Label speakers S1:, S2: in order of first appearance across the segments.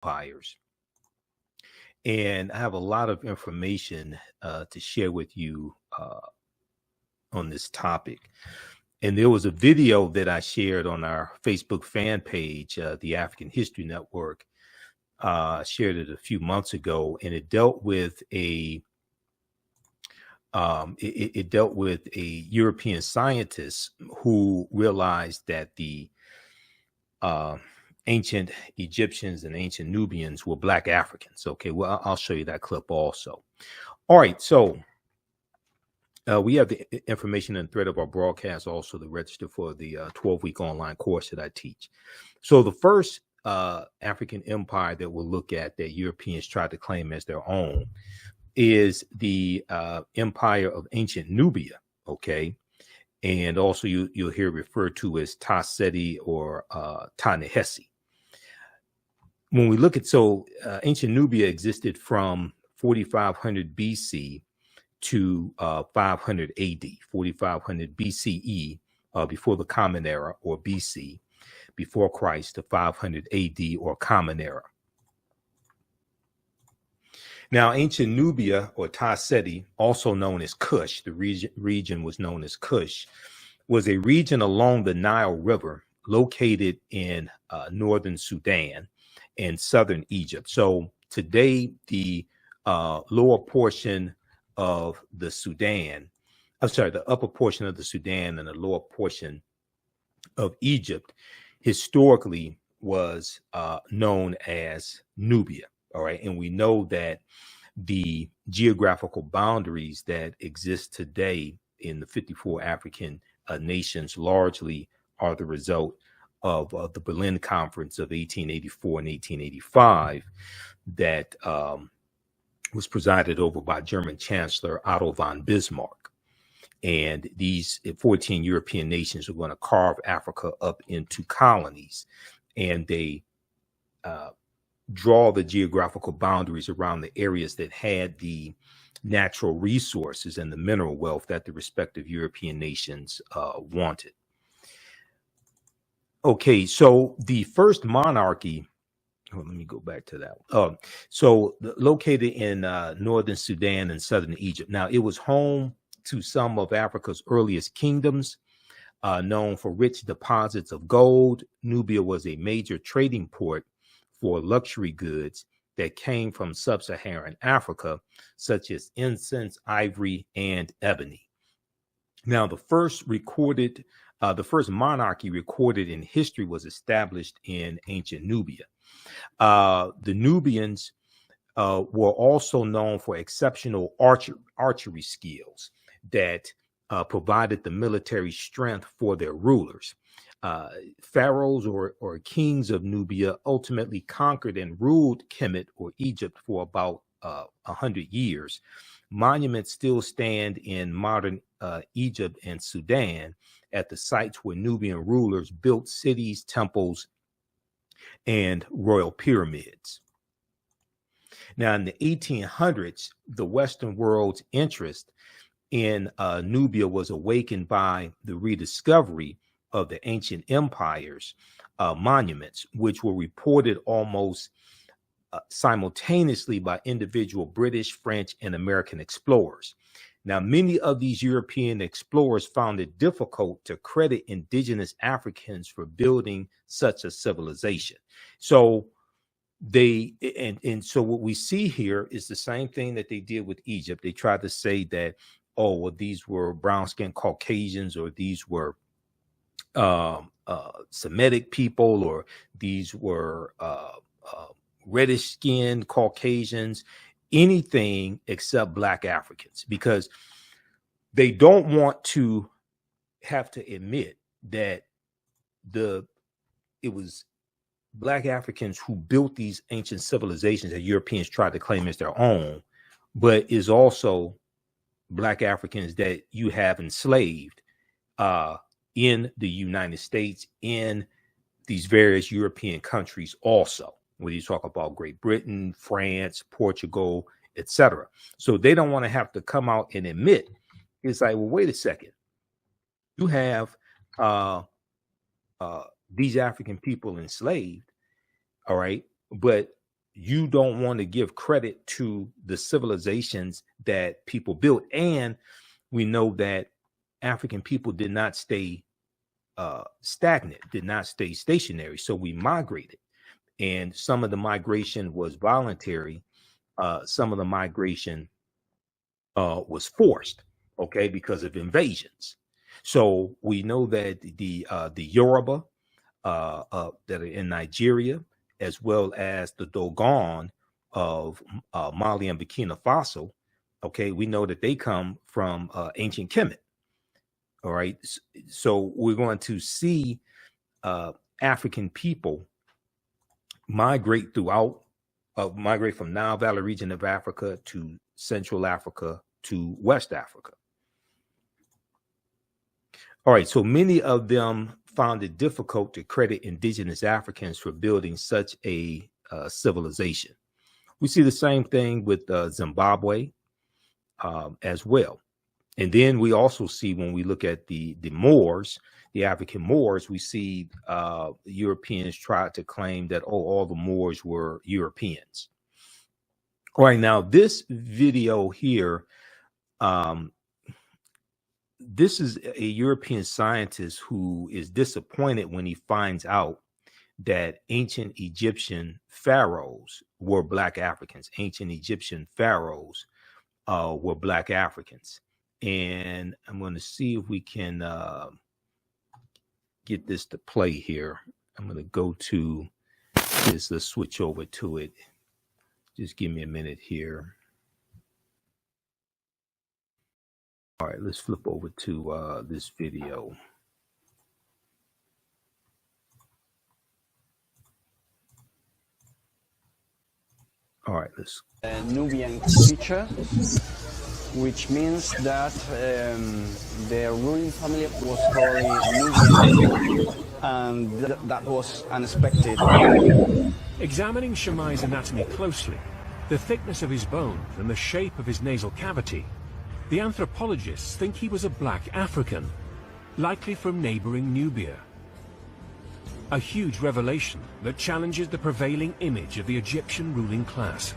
S1: empires. And I have a lot of information to share with you on this topic. And there was a video that I shared on our Facebook fan page, the African History Network. Shared it a few months ago, and it dealt with a European scientist who realized that the ancient Egyptians and ancient Nubians were Black Africans. Okay, well, I'll show you that clip also. All right, so we have the information and thread of our broadcast, also the register for the 12-week online course that I teach. So the first African empire that we'll look at that Europeans tried to claim as their own is the empire of ancient Nubia, okay? And also you'll hear referred to as Ta Seti or Ta-Nehesi. When we look at, ancient Nubia existed from 4500 BC to 500 AD, 4500 BCE, before the Common Era, or BC, before Christ, to 500 AD, or Common Era. Now, ancient Nubia, or Ta Seti, also known as Kush, the region was known as Kush, was a region along the Nile River located in northern Sudan and southern Egypt. So today, the lower portion of the Sudan, the upper portion of the Sudan and the lower portion of Egypt historically was known as Nubia. All right. And we know that the geographical boundaries that exist today in the 54 African nations largely are the result of the Berlin Conference of 1884 and 1885 that was presided over by German Chancellor Otto von Bismarck. And these 14 European nations are going to carve Africa up into colonies, and they draw the geographical boundaries around the areas that had the natural resources and the mineral wealth that the respective European nations wanted. Okay, so the first monarchy, let me go back to that. Located in northern Sudan and southern Egypt. Now, it was home to some of Africa's earliest kingdoms, known for rich deposits of gold. Nubia was a major trading port for luxury goods that came from sub-Saharan Africa, such as incense, ivory, and ebony. Now, the first monarchy recorded in history was established in ancient Nubia. The Nubians were also known for exceptional archery skills that provided the military strength for their rulers. Pharaohs or kings of Nubia ultimately conquered and ruled Kemet, or Egypt, for about 100 years. Monuments still stand in modern Egypt and Sudan at the sites where Nubian rulers built cities, temples, and royal pyramids. Now, in the 1800s, the Western world's interest in Nubia was awakened by the rediscovery of the ancient empire's monuments, which were reported almost simultaneously by individual British, French, and American explorers. Now, many of these European explorers found it difficult to credit indigenous Africans for building such a civilization. So so what we see here is the same thing that they did with Egypt. They tried to say that, oh, well, these were brown-skinned Caucasians, or these were Semitic people, or these were reddish-skinned Caucasians, anything except Black Africans, because they don't want to have to admit that it was Black Africans who built these ancient civilizations that Europeans tried to claim as their own, but is also Black Africans that you have enslaved in the United States, in these various European countries also, when you talk about Great Britain, France, Portugal, etc. So they don't want to have to come out and admit, it's like, well, wait a second. You have these African people enslaved, all right, but you don't want to give credit to the civilizations that people built. And we know that African people did not stay stagnant, did not stay stationary. So we migrated. And some of the migration was voluntary. Some of the migration was forced, okay, because of invasions. So we know that the Yoruba that are in Nigeria, as well as the Dogon of Mali and Burkina Faso, okay, we know that they come from ancient Kemet. All right, so we're going to see African people migrate migrate from Nile Valley region of Africa to Central Africa to West Africa. All right, so many of them found it difficult to credit indigenous Africans for building such a civilization. We see the same thing with Zimbabwe as well. And then we also see, when we look at the Moors, the African Moors, we see Europeans tried to claim that, oh, all the Moors were Europeans. All right, now this video here, this is a European scientist who is disappointed when he finds out that ancient Egyptian pharaohs were Black Africans. Ancient Egyptian pharaohs were Black Africans. And I'm going to see if we can get this to play here. I'm going to go to this. Let's switch over to it. Just give me a minute here. All right, let's flip over to this video. All right, let's.
S2: Nubian feature, which means that the ruling family was probably Nubian, and that was unexpected.
S3: Examining Shammai's anatomy closely, the thickness of his bones and the shape of his nasal cavity, the anthropologists think he was a Black African, likely from neighboring Nubia. A huge revelation that challenges the prevailing image of the Egyptian ruling class.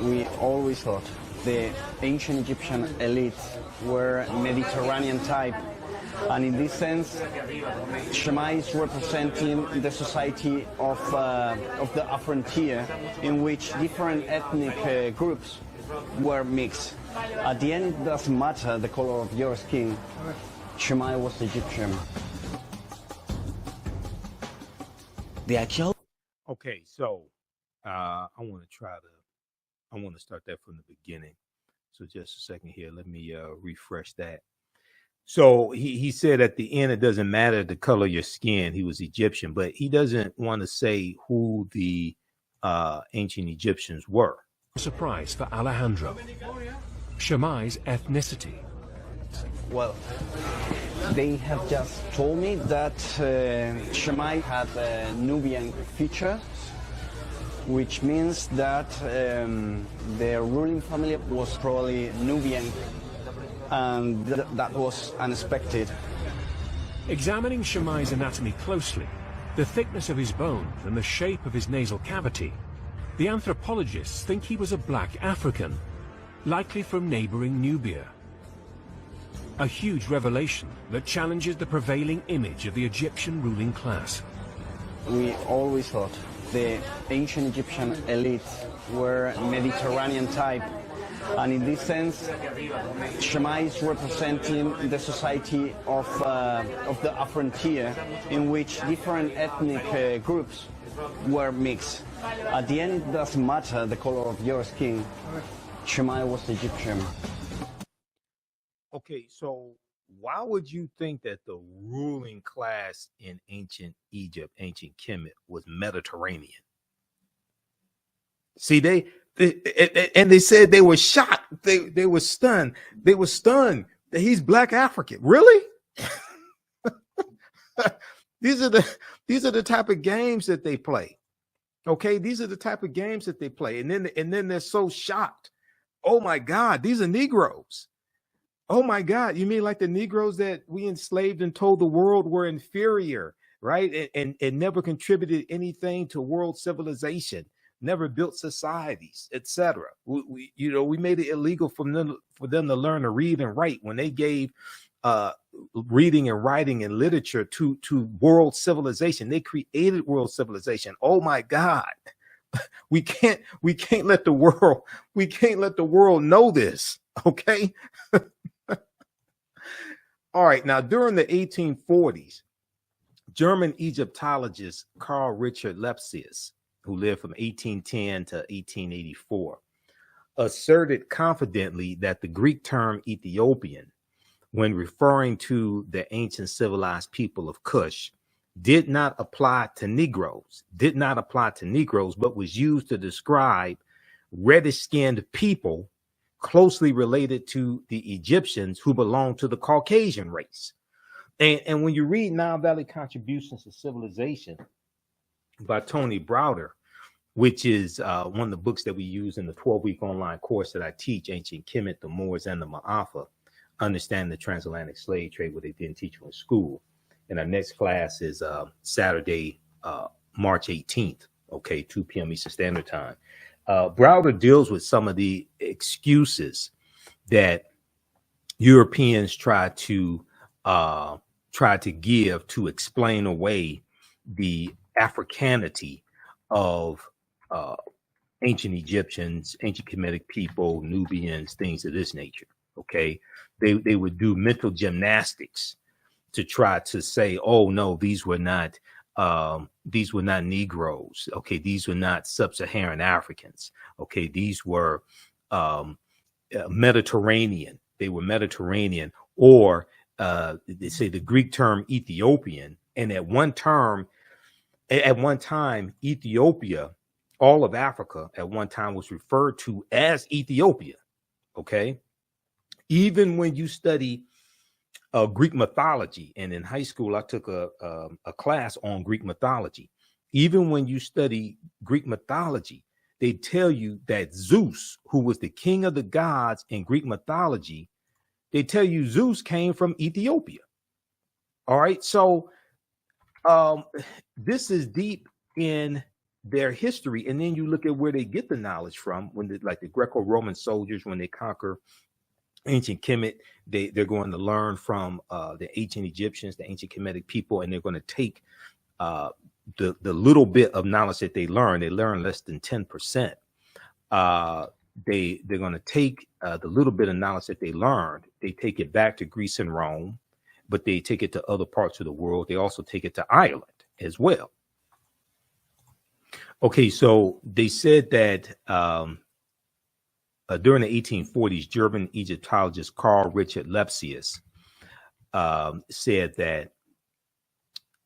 S2: We always thought the ancient Egyptian elite were Mediterranean type, and in this sense, Shammai is representing the society of the frontier, in which different ethnic groups were mixed. At the end, it doesn't matter the color of your skin. Shammai was Egyptian.
S1: Okay, so I want to start that from the beginning. So just a second here. Let me refresh that. So he said at the end, it doesn't matter the color of your skin. He was Egyptian, but he doesn't want to say who the ancient Egyptians were.
S3: A surprise for Alejandro. Shammai's ethnicity.
S2: Well, they have just told me that Shammai had a Nubian feature, which means that the ruling family was probably Nubian, and that was unexpected.
S3: Examining Shammai's anatomy closely, the thickness of his bones and the shape of his nasal cavity, the anthropologists think he was a Black African, likely from neighboring Nubia. A huge revelation that challenges the prevailing image of the Egyptian ruling class.
S2: We always thought the ancient Egyptian elite were Mediterranean type, and in this sense, Shammai is representing the society of the frontier, in which different ethnic groups were mixed. At the end, it doesn't matter the color of your skin. Shammai was Egyptian.
S1: Okay, so why would you think that the ruling class in ancient Egypt, ancient Kemet, was Mediterranean? See, they said they were shocked. They were stunned. They were stunned that he's Black African. Really? These are the type of games that they play. Okay, these are the type of games that they play, and then they're so shocked. Oh my God, these are Negroes. Oh my God, you mean like the Negroes that we enslaved and told the world were inferior, right? And never contributed anything to world civilization. never built societies, etc. We made it illegal for them to learn to read and write when they gave reading and writing and literature to world civilization. They created world civilization. Oh my God. We can't let the world know this. Okay. All right. Now, during the 1840s, German Egyptologist Carl Richard Lepsius, who lived from 1810 to 1884, asserted confidently that the Greek term Ethiopian, when referring to the ancient civilized people of Kush, did not apply to Negroes, but was used to describe reddish-skinned people closely related to the Egyptians who belonged to the Caucasian race. And when you read Nile Valley Contributions to Civilization by Tony Browder, which is one of the books that we use in the 12-week online course that I teach, Ancient Kemet, the Moors, and the Ma'afa, Understanding the Transatlantic Slave Trade, what they didn't teach you in school. And our next class is Saturday, March 18th, okay, 2 p.m. Eastern Standard Time. Browder deals with some of the excuses that Europeans try to give to explain away the Africanity of ancient Egyptians, ancient Kemetic people, Nubians, things of this nature. Okay, they would do mental gymnastics to try to say, oh no, these were not Negroes. Okay, these were not sub-Saharan Africans. Okay, these were Mediterranean. They were Mediterranean, or they say the Greek term Ethiopian. And at one time, Ethiopia, all of Africa at one time was referred to as Ethiopia. Okay, even when you study Greek mythology, and in high school I took a class on Greek mythology. Even when you study Greek mythology, they tell you that Zeus, who was the king of the gods in Greek mythology, they tell you Zeus came from Ethiopia. All right, so this is deep in their history, and then you look at where they get the knowledge from. When like the Greco-Roman soldiers, when they conquer ancient Kemet, they're going to learn from the ancient Egyptians, the ancient Kemetic people, and they're going to take the little bit of knowledge that they learn. They learn less than 10%. They're going to take the little bit of knowledge that they learned. They take it back to Greece and Rome, but they take it to other parts of the world. They also take it to Ireland as well. Okay, so they said that during the 1840s, German Egyptologist Carl Richard Lepsius said that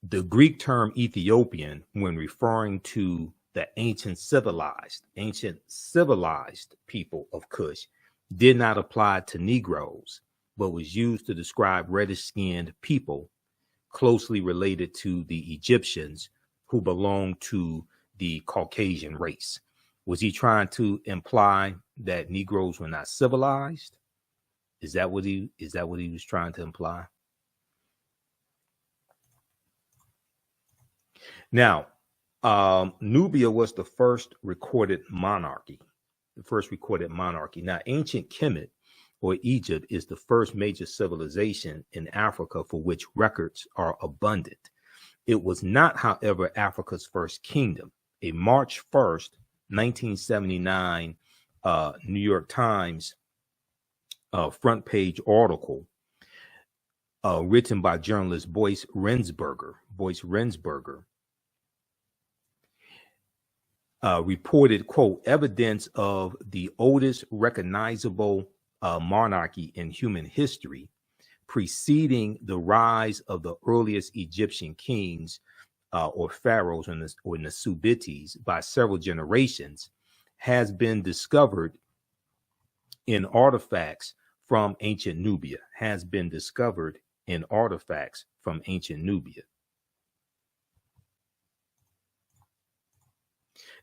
S1: the Greek term Ethiopian, when referring to the ancient civilized people of Kush, did not apply to Negroes, but was used to describe reddish-skinned people closely related to the Egyptians who belonged to the Caucasian race. Was he trying to imply that Negroes were not civilized? Is that what he was trying to imply? Now, Nubia was the first recorded monarchy. Now, ancient Kemet, or Egypt, is the first major civilization in Africa for which records are abundant. It was not, however, Africa's first kingdom. A March 1st, 1979 New York Times front page article written by journalist Boyce Rensberger reported, quote, evidence of the oldest recognizable monarchy in human history, preceding the rise of the earliest Egyptian kings or pharaohs or Nasubites by several generations, has been discovered in artifacts from ancient Nubia.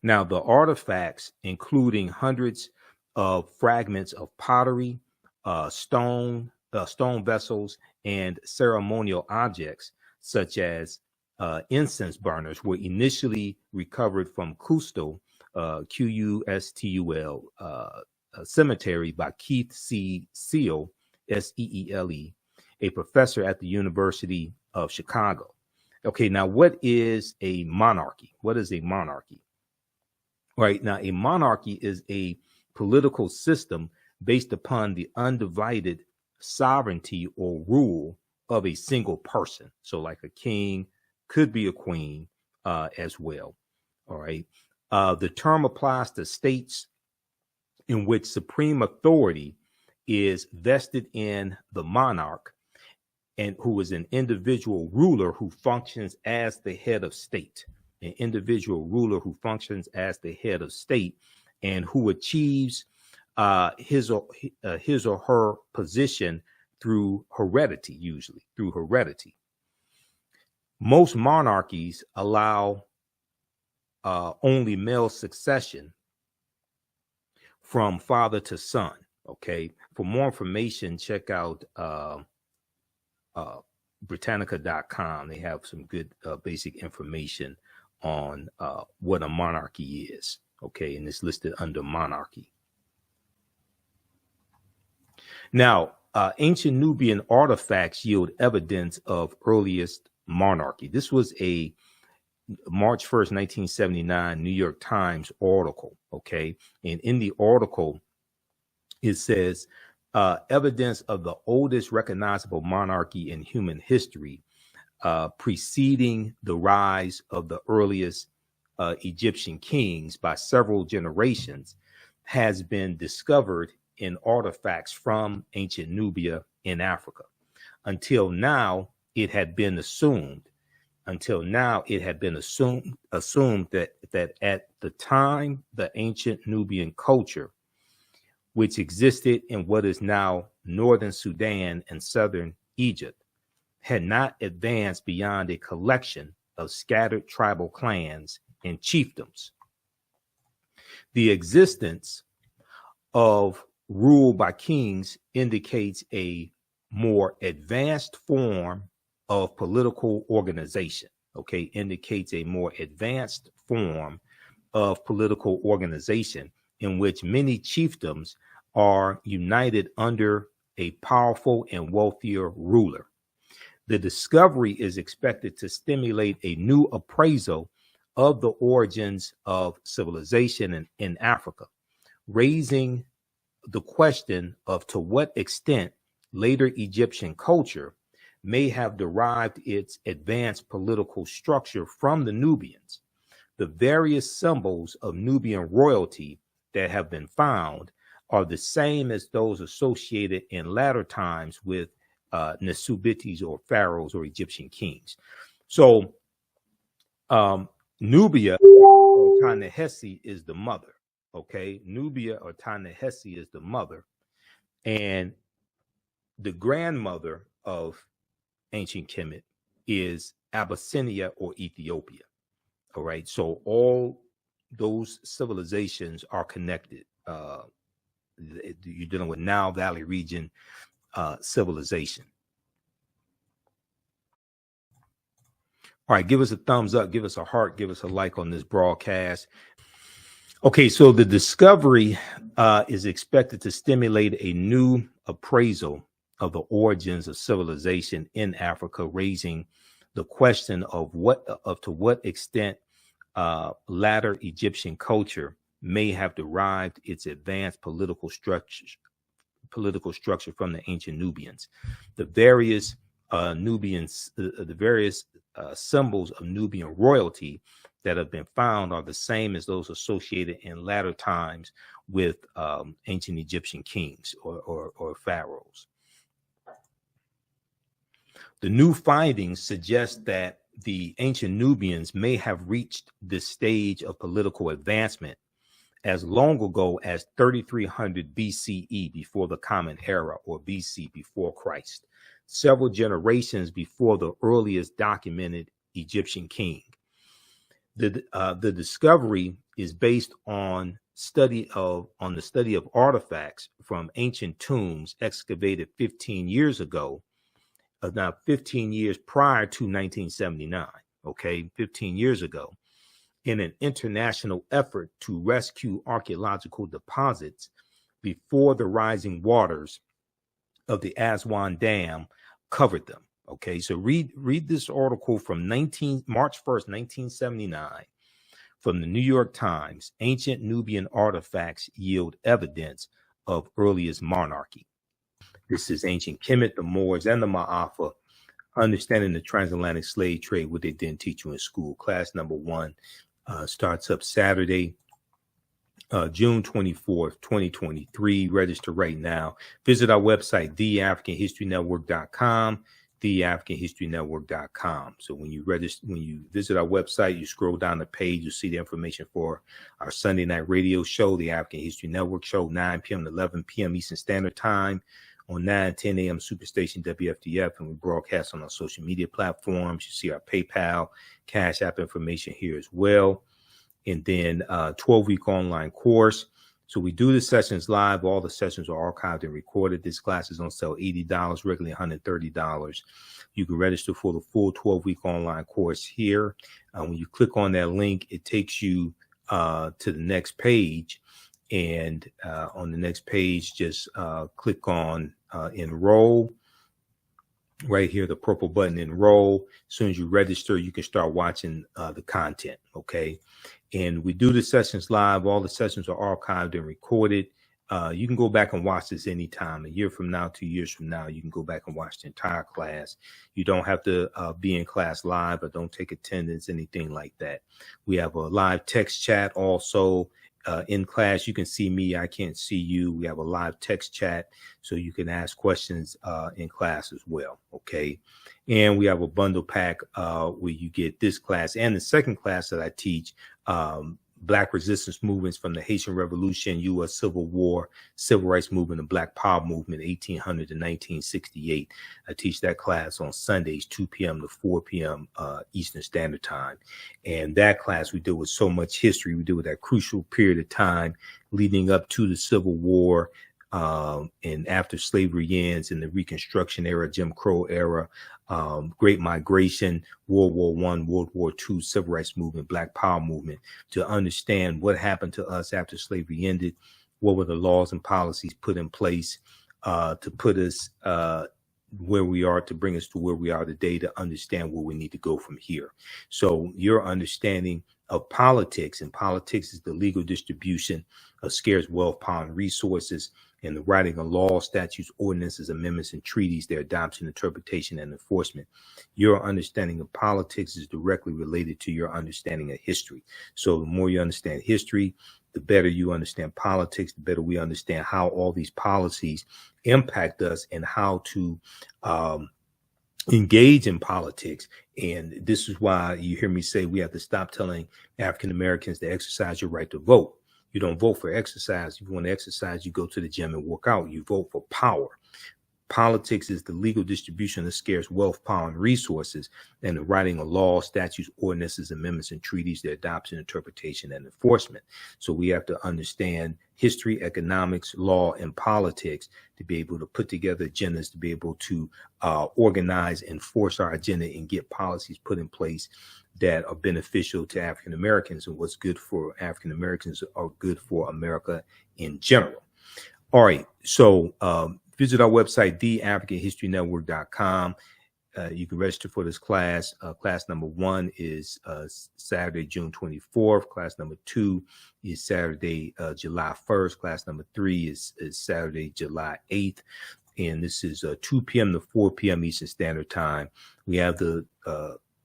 S1: Now, the artifacts, including hundreds of fragments of pottery, stone vessels, and ceremonial objects, such as incense burners, were initially recovered from Cusco Qustul, Cemetery by Keith C. Seale, Seele, a professor at the University of Chicago. Okay, now what is a monarchy? What is a monarchy? Right, now a monarchy is a political system based upon the undivided sovereignty or rule of a single person. So like a king, could be a queen as well. All right. The term applies to states in which supreme authority is vested in the monarch, and who is an individual ruler who functions as the head of state. An individual ruler who functions as the head of state and who achieves his or her position through heredity, usually through heredity. Most monarchies allow only male succession from father to son. Okay. For more information, check out Britannica.com. They have some good basic information on what a monarchy is. Okay. And it's listed under monarchy. Now, ancient Nubian artifacts yield evidence of earliest monarchy. This was a March 1st, 1979 New York Times article. Okay. And in the article, it says evidence of the oldest recognizable monarchy in human history, preceding the rise of the earliest Egyptian kings by several generations, has been discovered in artifacts from ancient Nubia in Africa. Until now, it had been assumed that at the time, the ancient Nubian culture, which existed in what is now northern Sudan and southern Egypt, had not advanced beyond a collection of scattered tribal clans and chiefdoms. The existence of rule by kings indicates a more advanced form of political organization. Okay, indicates a more advanced form of political organization in which many chiefdoms are united under a powerful and wealthier ruler. The discovery is expected to stimulate a new appraisal of the origins of civilization in Africa, raising the question of to what extent later Egyptian culture may have derived its advanced political structure from the Nubians. The various symbols of Nubian royalty that have been found are the same as those associated in latter times with Nasubites or pharaohs or Egyptian kings. So Nubia or Ta-Nehesi is the mother. Okay, Nubia or Ta-Nehesi is the mother, and the grandmother of ancient Kemet is Abyssinia or Ethiopia. All right, so all those civilizations are connected. You're dealing with Nile Valley region civilization. All right, give us a thumbs up, give us a heart, give us a like on this broadcast. Okay, so the discovery is expected to stimulate a new appraisal of the origins of civilization in Africa, raising the question of to what extent latter Egyptian culture may have derived its advanced political structure from the ancient Nubians. The various symbols of Nubian royalty that have been found are the same as those associated in latter times with ancient Egyptian kings or pharaohs. The new findings suggest that the ancient Nubians may have reached this stage of political advancement as long ago as 3300 BCE, before the Common Era, or BC, before Christ, several generations before the earliest documented Egyptian king. The discovery is based on the study of artifacts from ancient tombs excavated 15 years ago, now 15 years prior to 1979. Okay, 15 years ago, in an international effort to rescue archaeological deposits before the rising waters of the Aswan Dam covered them. Okay, so read this article from March 1st, 1979, from the New York Times. Ancient Nubian artifacts yield evidence of earliest monarchy. This is ancient Kemet, the Moors, and the Ma'afa, understanding the transatlantic slave trade, what they didn't teach you in school. Class number 1 starts up Saturday, June 24th, 2023. Register right now. Visit our website, theafricanhistorynetwork.com, theafricanhistorynetwork.com. So when you visit our website, you scroll down the page, you see the information for our Sunday night radio show, the African History Network show, 9 p.m. to 11 p.m. Eastern Standard Time on 9:10 a.m. Superstation WFDF, and we broadcast on our social media platforms. You see our PayPal, Cash App information here as well. And then 12-week online course. So we do the sessions live. All the sessions are archived and recorded. This class is on sale $80, regularly $130. You can register for the full 12-week online course here. When you click on that link, it takes you to the next page. And on the next page, just click on enroll. Right here, the purple button, enroll. As soon as you register, you can start watching the content, okay? And we do the sessions live. All the sessions are archived and recorded. You can go back and watch this anytime. A year from now, 2 years from now, you can go back and watch the entire class. You don't have to be in class live or don't take attendance, anything like that. We have a live text chat also. In class, you can see me, I can't see you. We have a live text chat, so you can ask questions in class as well, okay? And we have a bundle pack where you get this class and the second class that I teach, Black resistance movements from the Haitian Revolution, U.S. Civil War, Civil Rights Movement, and Black Power Movement, 1800 to 1968. I teach that class on Sundays, 2 p.m. to 4 p.m. Eastern Standard Time. And that class, we deal with so much history. We deal with that crucial period of time leading up to the Civil War, and after slavery ends, in the Reconstruction era, Jim Crow era, Great Migration, World War I, World War II, Civil Rights Movement, Black Power Movement, to understand what happened to us after slavery ended, what were the laws and policies put in place to put us where we are, to bring us to where we are today, to understand where we need to go from here. So your understanding of politics, and politics is the legal distribution of scarce wealth, power, and resources, and the writing of laws, statutes, ordinances, amendments, and treaties, their adoption, interpretation, and enforcement. Your understanding of politics is directly related to your understanding of history. So the more you understand history, the better you understand politics, the better we understand how all these policies impact us and how to engage in politics. And this is why you hear me say we have to stop telling African Americans to exercise your right to vote. You don't vote for exercise. If you want to exercise, you go to the gym and work out. You vote for power. Politics is the legal distribution of scarce wealth, power, and resources, and the writing of laws, statutes, ordinances, amendments, and treaties, their adoption, interpretation, and enforcement. So we have to understand history, economics, law, and politics to be able to put together agendas, to be able to organize and force our agenda and get policies put in place that are beneficial to African Americans, and what's good for African Americans are good for America in general. All right, so visit our website, theafricanhistorynetwork.com. You can register for this class. Class number 1 is Saturday, June 24th. Class number 2 is Saturday, July 1st. Class number 3 is Saturday, July 8th. And this is 2 p.m. to 4 p.m. Eastern Standard Time. We have the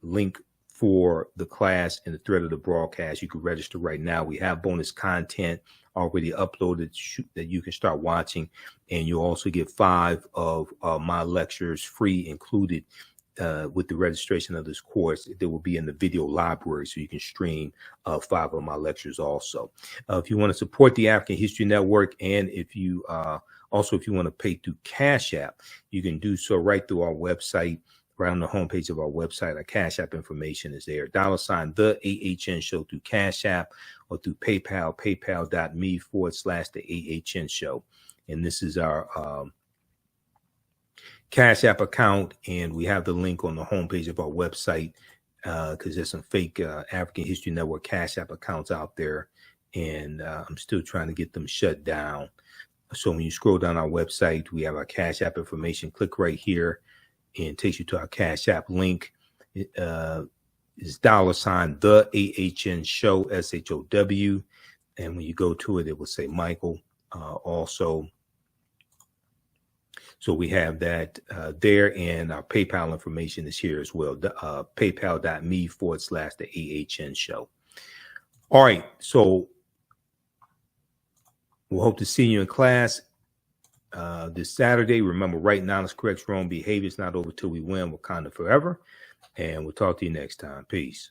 S1: link for the class in the thread of the broadcast. You can register right now. We have bonus content already uploaded that you can start watching, and you'll also get 5 of my lectures free included with the registration of this course. They will be in the video library, so you can stream 5 of my lectures also. If you want to support the African History Network, and if you if you want to pay through Cash App, you can do so right through our website. Right on the homepage of our website, our Cash App information is there. $ the AHN show through Cash App, or through PayPal, paypal.me/the AHN show. And this is our Cash App account, and we have the link on the homepage of our website because there's some fake African History Network Cash App accounts out there, and I'm still trying to get them shut down. So when you scroll down our website, we have our Cash App information. Click right here, and it takes you to our Cash App link. It's $, the AHN show, SHOW. And when you go to it, it will say Michael also. So we have that there, and our PayPal information is here as well. PayPal.me/the AHN show. All right. So we'll hope to see you in class this Saturday. Remember, right knowledge corrects wrong behavior. It's not over till we win. Wakanda forever. And we'll talk to you next time. Peace.